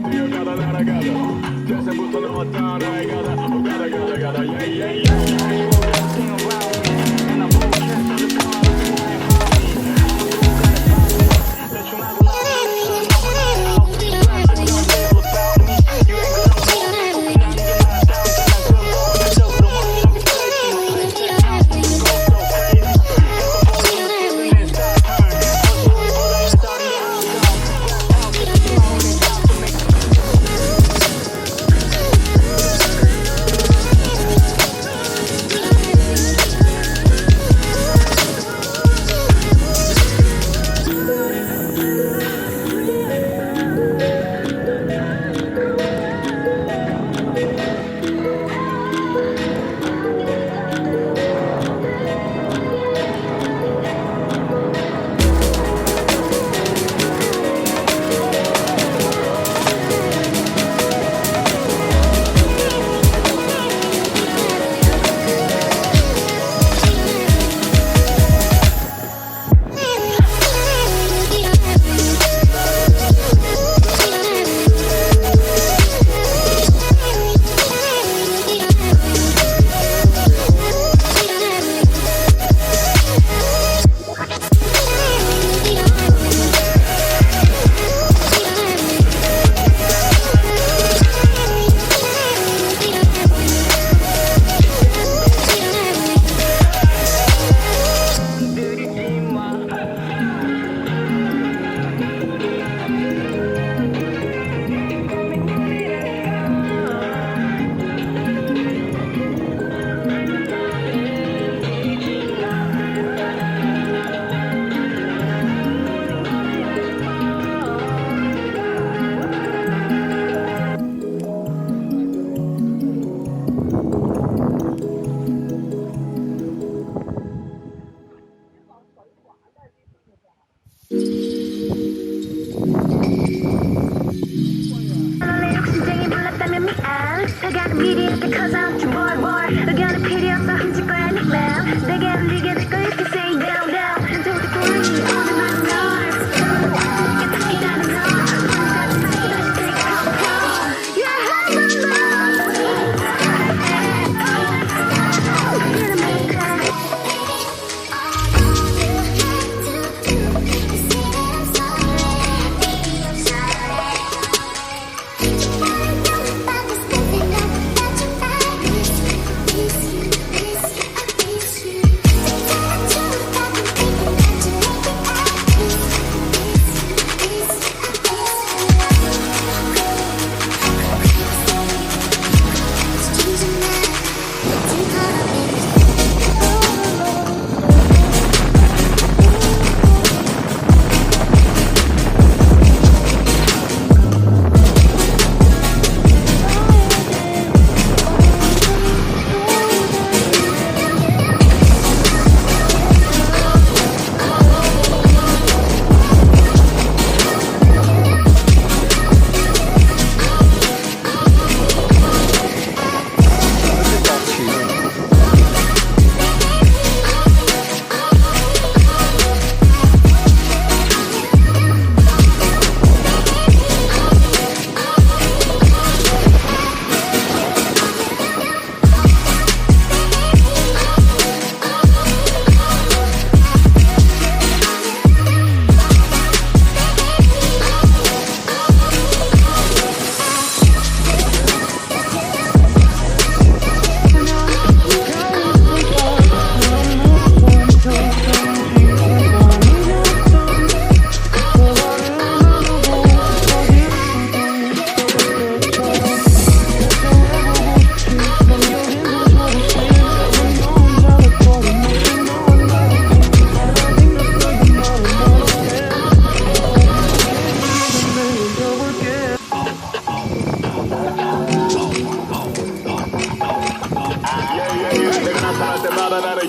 뛰어가다 날아가다 대세부터 넘었다 나의 가다 가다 가다 가다 yeah yeah yeah Because I'm too bored 의견은 필요 없어 훔칠 거야 네 맘 내게 울리게 될 거야 if you say down down into the groove all my nerves 깨끗이라는 너 다시 다시 take control yeah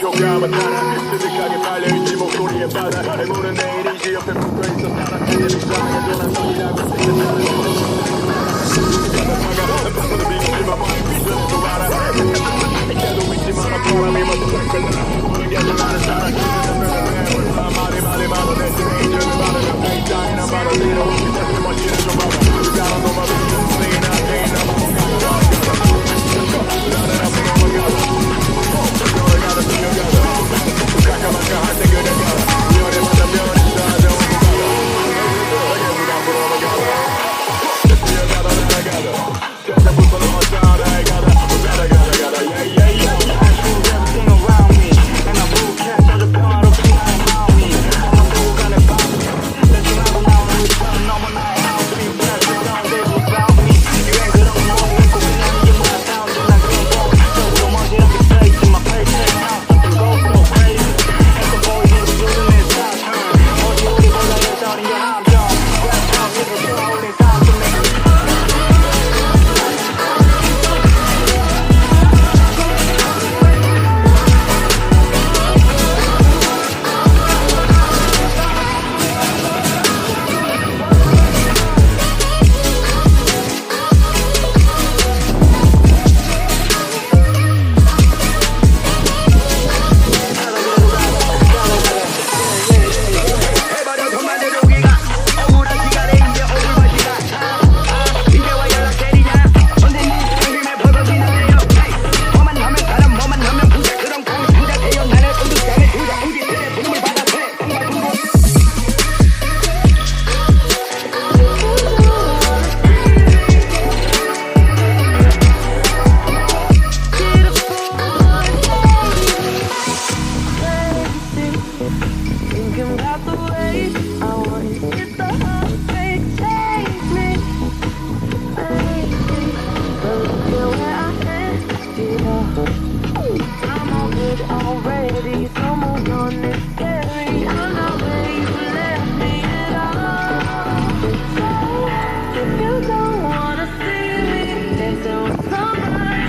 효과만 따라 수직하게 달려있지 목소리에 받아 해무는 내일이지 옆에 붙어있어 살아 그냥 이상해 전한 소리라고 생각하는 방송은 미치지만 많이 비전도 알아 이때도 있지만 바람이 먼저 끌려나 보는 게 아주 많은 사람 말이 많아 내 지내이전을 받으면 내 입장이나 받아들여 멋지는 좀 봐봐 그 가는 놈아 정상부터 넘어져 나의 가다 가다 yeah yeah yeah I feel everything around me and I move catch 아주 평화롭게 나의 마음이 넌 두고 가네 밤 대충하고 나오는 의처럼 너무 나의 house beat blast the sound they without me 유행 그런 거 모르는 꼭 그냥 이게 뭐야 sound 난 그런 거 적으로 먼지랑 비싸있지 my paycheck now something go so crazy and the boys in the building is top turn 어디 우리보다 여전히 게 함정 rap house 이거 들어올린 sound to make 해버려 돈만 내려오기가 억울한 시간에 이제 억울한 시간 이제와 연락 때리냐 언제니 힘에 벌어지나요 뭐만 하면 사람 뭐만 하면 부자 그런 깡 부자 대형 나를 건들자네 부자 우지들의 부름을 받아 돼 정말 부러워 Thinking about the way I want to get the heartbreak take me lately, but look at where I ended up. I'm all good already, so move on, it's scary. I'm not where you left me at all. So if you don't wanna see me, then tell somebody.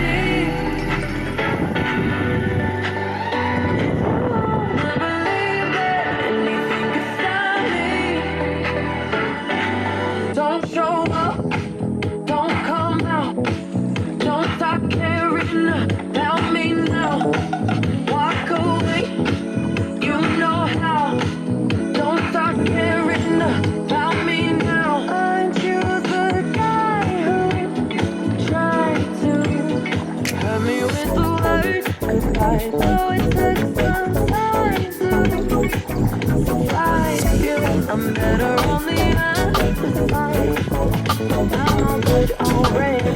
Don't show up, don't come out, don't stop caring about me now. Walk away, you know how. Don't stop caring about me now. Aren't you the guy who tried to hurt me with the words? 'Cause I know it took some time to survive you. I'm better on the other side. I'm all good already.